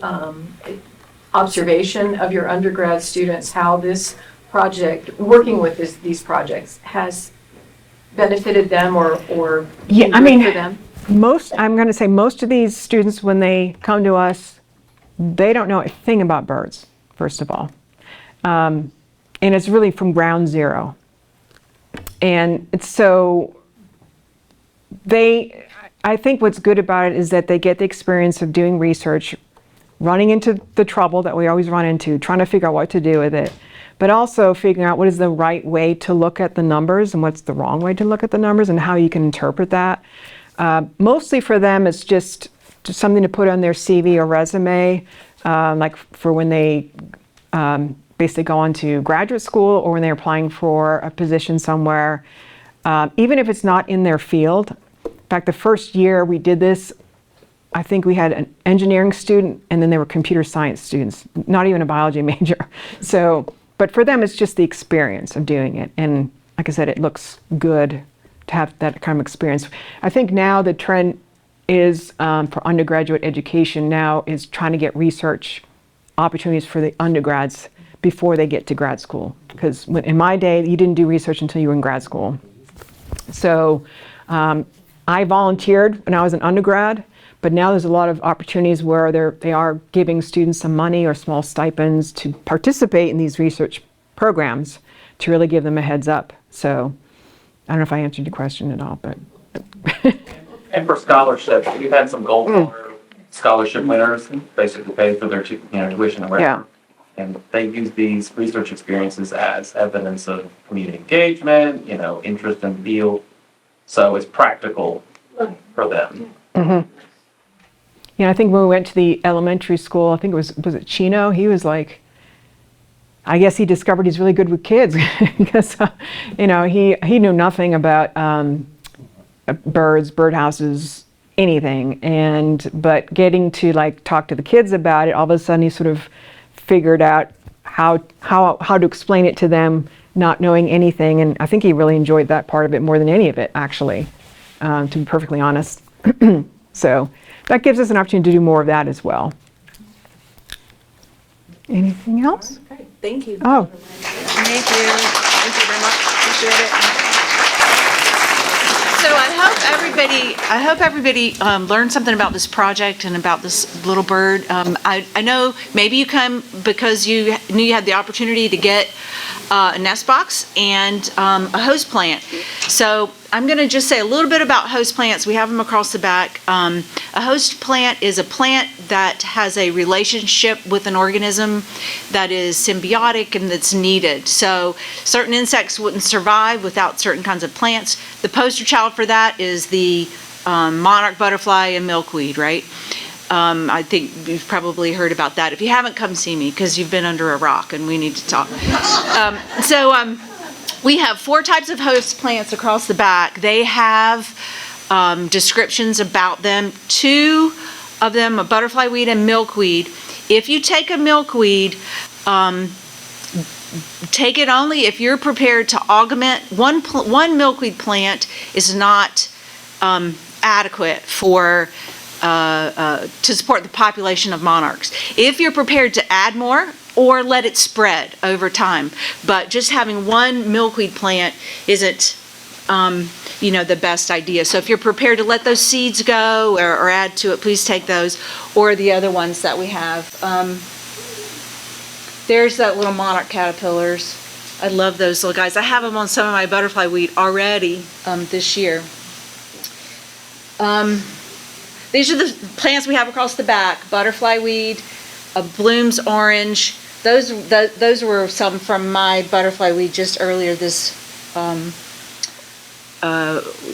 observation of your undergrad students, how this project, working with these projects, has benefited them or Yeah, been good for them? I'm going to say most of these students, when they come to us, they don't know a thing about birds, first of all. And it's really from ground zero. And so I think what's good about it is that they get the experience of doing research, running into the trouble that we always run into, trying to figure out what to do with it, but also figuring out what is the right way to look at the numbers and what's the wrong way to look at the numbers and how you can interpret that. Mostly for them, it's just something to put on their CV or resume, like for when they basically go on to graduate school or when they're applying for a position somewhere, even if it's not in their field. In fact, the first year we did this, I think we had an engineering student and then there were computer science students, not even a biology major. So, but for them, it's just the experience of doing it. And like I said, it looks good to have that kind of experience. I think now the trend is for undergraduate education now is trying to get research opportunities for the undergrads before they get to grad school. Because in my day, you didn't do research until you were in grad school. So I volunteered when I was an undergrad, but now there's a lot of opportunities where they are giving students some money or small stipends to participate in these research programs to really give them a heads up. So I don't know if I answered your question at all, but. And for scholarships, we've had some Goldwater scholarship winners basically pay for their tuition or whatever. Yeah. And they use these research experiences as evidence of community engagement, interest in the field. So it's practical for them. Mm-hmm. I think when we went to the elementary school, I think was it Chino? He was like, I guess he discovered he's really good with kids because, he knew nothing about birds, birdhouses, anything. But getting to talk to the kids about it, all of a sudden he sort of figured out how to explain it to them, not knowing anything. And I think he really enjoyed that part of it more than any of it, actually, to be perfectly honest. So that gives us an opportunity to do more of that as well. Anything else? Okay, thank you. Oh. Thank you. Thank you very much. Appreciate it. So I hope everybody learned something about this project and about this little bird. I know maybe you come because you knew you had the opportunity to get a nest box and a host plant. So I'm going to just say a little bit about host plants. We have them across the back. A host plant is a plant that has a relationship with an organism that is symbiotic and that's needed. So certain insects wouldn't survive without certain kinds of plants. The poster child for that is the monarch butterfly and milkweed, right? I think you've probably heard about that. If you haven't, come see me because you've been under a rock and we need to talk. We have 4 types of host plants across the back. They have descriptions about them. 2 of them, a butterfly weed and milkweed. If you take a milkweed, take it only if you're prepared to augment. One milkweed plant is not adequate for to support the population of monarchs. If you're prepared to add more, or let it spread over time, but just having one milkweed plant isn't the best idea. So if you're prepared to let those seeds go or add to it, please take those, or the other ones that we have. There's that little monarch caterpillars. I love those little guys. I have them on some of my butterfly weed already this year. These are the plants we have across the back. Butterfly weed, blooms orange. Those were some from my butterfly weed just earlier this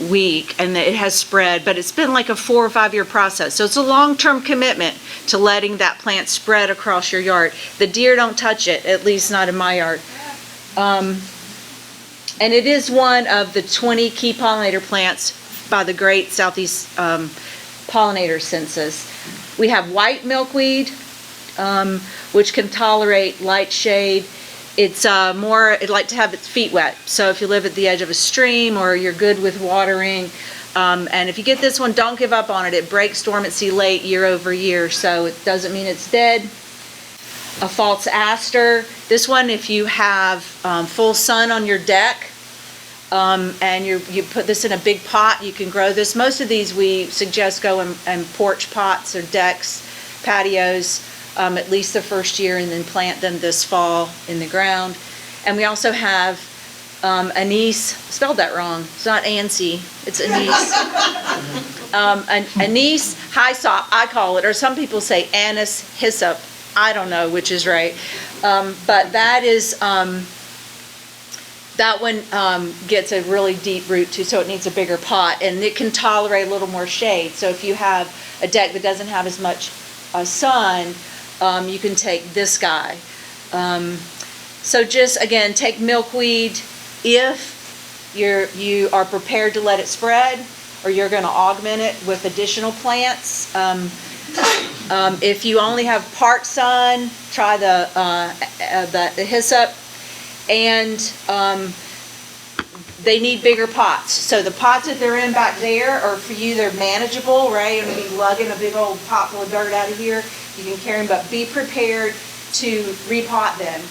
week, and it has spread, but it's been like a 4 or 5 year process. So it's a long-term commitment to letting that plant spread across your yard. The deer don't touch it, at least not in my yard. And it is one of the 20 key pollinator plants by the Great Southeast Pollinator Census. We have white milkweed, which can tolerate light shade. It's it'd like to have its feet wet. So if you live at the edge of a stream or you're good with watering, and if you get this one, don't give up on it. It breaks dormancy late year over year, so it doesn't mean it's dead. A false aster. This one, if you have full sun on your deck, and you put this in a big pot, you can grow this. Most of these we suggest go in porch pots or decks, patios, at least the first year, and then plant them this fall in the ground. And we also have anise, spelled that wrong, it's not Ansi, it's anise. Anise hyssop, I call it, or some people say anise hyssop. I don't know which is right. But that is, that one gets a really deep root too, so it needs a bigger pot, and it can tolerate a little more shade. So if you have a deck that doesn't have as much sun, you can take this guy. So just again, take milkweed if you are prepared to let it spread, or you're going to augment it with additional plants. If you only have part sun, try the hyssop. And they need bigger pots. So the pots that they're in back there are for you, they're manageable, right? You're going to be lugging a big old pot full of dirt out of here. You can carry them, but be prepared to repot them.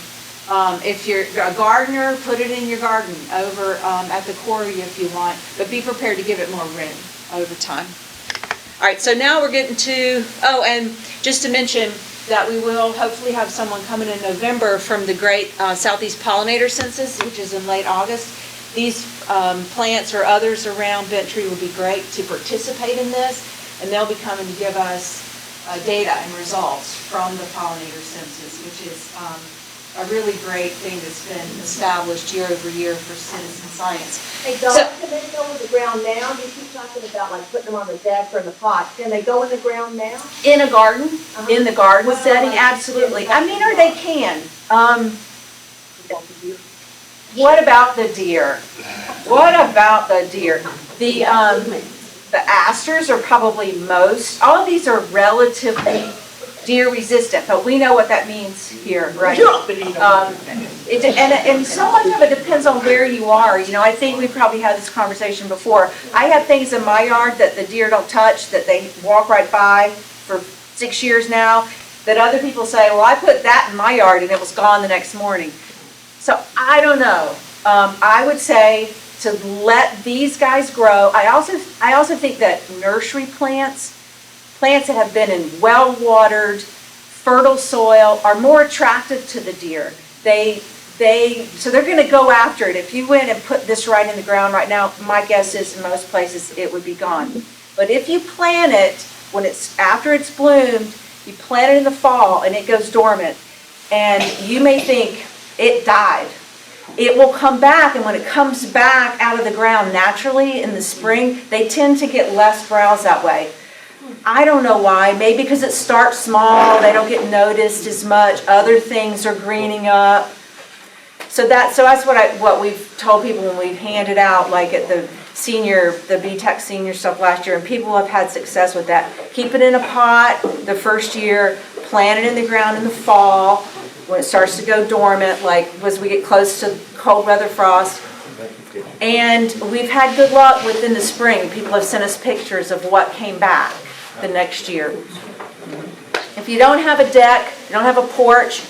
If you're a gardener, put it in your garden over at the quarry if you want, but be prepared to give it more room over time. All right, so now we're getting to, and just to mention that we will hopefully have someone coming in November from the Great Southeast Pollinator Census, which is in late August. These plants or others around Bentry would be great to participate in this, and they'll be coming to give us data and results from the pollinator census, which is a really great thing that's been established year over year for citizen science. Hey, Dawn, can they go in the ground now? You keep talking about like putting them on the deck or in the pot. Can they go in the ground now? In a garden, in the garden setting, absolutely. I mean, or they can. What about the deer? What about the deer? The asters are probably most. All of these are relatively deer resistant, but we know what that means here, right? And so much of it depends on where you are. You know, I think we probably had this conversation before. I have things in my yard that the deer don't touch, that they walk right by for 6 years now, that other people say, well, I put that in my yard and it was gone the next morning. So I don't know. I would say to let these guys grow. I also think that nursery plants that have been in well-watered, fertile soil are more attractive to the deer. So they're going to go after it. If you went and put this right in the ground right now, my guess is in most places it would be gone. But if you plant it after it's bloomed, you plant it in the fall and it goes dormant, and you may think it died. it will come back, and when it comes back out of the ground naturally in the spring, they tend to get less browse that way. I don't know why. Maybe because it starts small, they don't get noticed as much. Other things are greening up. So that's what we've told people when we've handed out, like at the BTEC senior stuff last year, and people have had success with that. Keep it in a pot the first year, plant it in the ground in the fall when it starts to go dormant, like as we get close to cold weather frost. And we've had good luck within the spring. People have sent us pictures of what came back the next year. If you don't have a deck, you don't have a porch,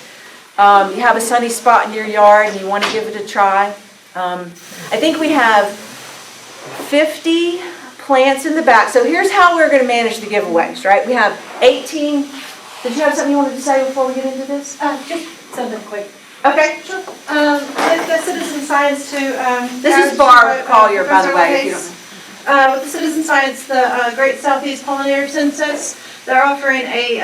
you have a sunny spot in your yard and you want to give it a try, I think we have 50 plants in the back. So here's how we're going to manage the giveaways, right? We have 18. Did you have something you wanted to say before we get into this? Just something quick. Okay. Sure. With the citizen science to. This is Barb Collier, by the way. If you don't with the citizen science, the Great Southeast Pollinator Census, they're offering a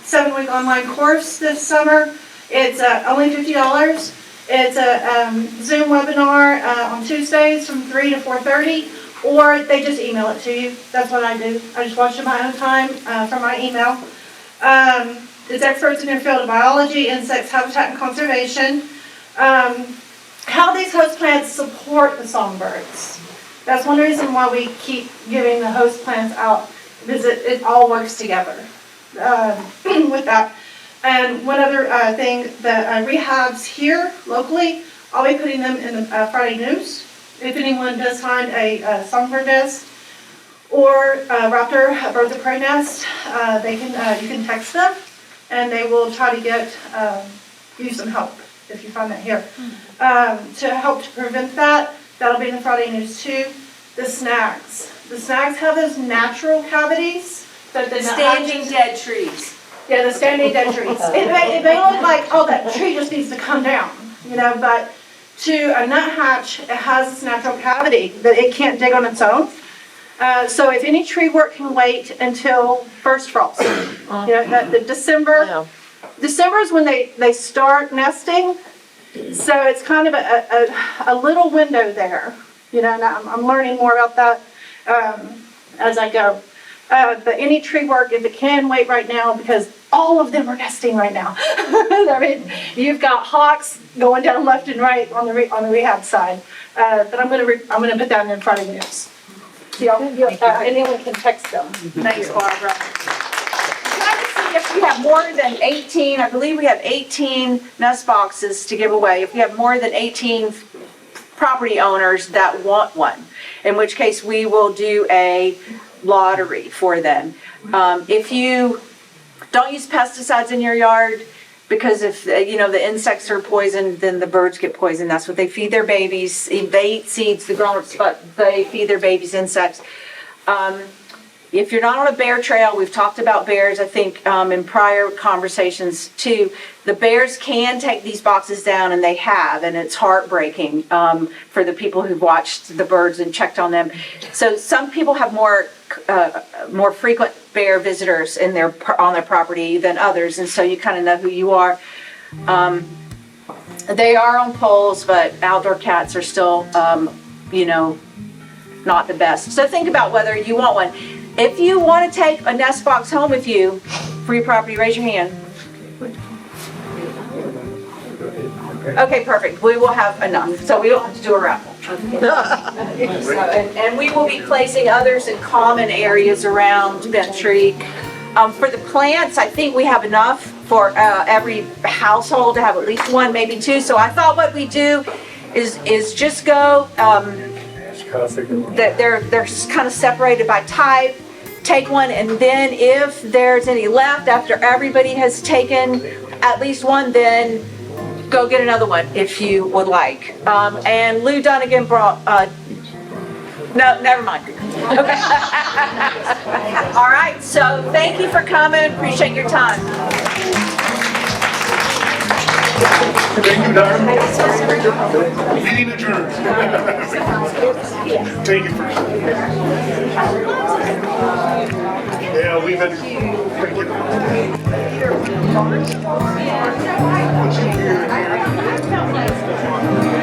7-week online course this summer. It's only $50. It's a Zoom webinar on Tuesdays from 3 to 4:30, or they just email it to you. That's what I do. I just watch it in my own time from my email. It's experts in their field of biology, insects, habitat, and conservation. How these host plants support the songbirds. That's one reason why we keep giving the host plants out, because it all works together with that. And one other thing, the rehabs here locally, I'll be putting them in the Friday news. If anyone does find a songbird nest or a raptor, birds of prey nest, you can text them, and they will try to get you some help if you find that here. To help to prevent that, that'll be in the Friday news too. The snags have those natural cavities. Standing dead trees. Yeah, the standing dead trees. It may look like, oh, that tree just needs to come down, but to a nuthatch, it has this natural cavity that it can't dig on its own. So if any tree work can wait until first frost, the December is when they start nesting. So it's kind of a little window there, and I'm learning more about that as I go. But any tree work, if it can wait right now, because all of them are nesting right now. I mean, you've got hawks going down left and right on the rehab side. But I'm gonna put that in front of you. So anyone can text them. Thanks, Barbara. If we have more than 18, I believe we have 18 nest boxes to give away. If we have more than 18 property owners that want one, in which case we will do a lottery for them. If you don't use pesticides in your yard, because if the insects are poisoned, then the birds get poisoned. That's what they feed their babies. They eat seeds, the grown-ups, but they feed their babies insects. If you're not on a bear trail, we've talked about bears, I think, in prior conversations too. The bears can take these boxes down, and they have, and it's heartbreaking for the people who've watched the birds and checked on them. So some people have more frequent bear visitors on their property than others, and so you kind of know who you are. They are on poles, but outdoor cats are still, not the best. So think about whether you want one. If you want to take a nest box home with you for your property, raise your hand. Okay, perfect. We will have enough, so we don't have to do a raffle. And we will be placing others in common areas around Bentry. For the plants, I think we have enough for every household to have at least one, maybe two. So I thought what we do is just go. They're kind of separated by type. Take one, and then if there's any left after everybody has taken at least one, then go get another one if you would like. And Lou Dunnigan brought, no, never mind. Okay. All right, so thank you for coming. Appreciate your time. Thank you, Darren. Meeting adjourned. Take it first. Yeah, we've had. Thank you.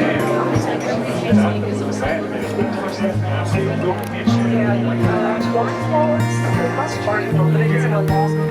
really awesome.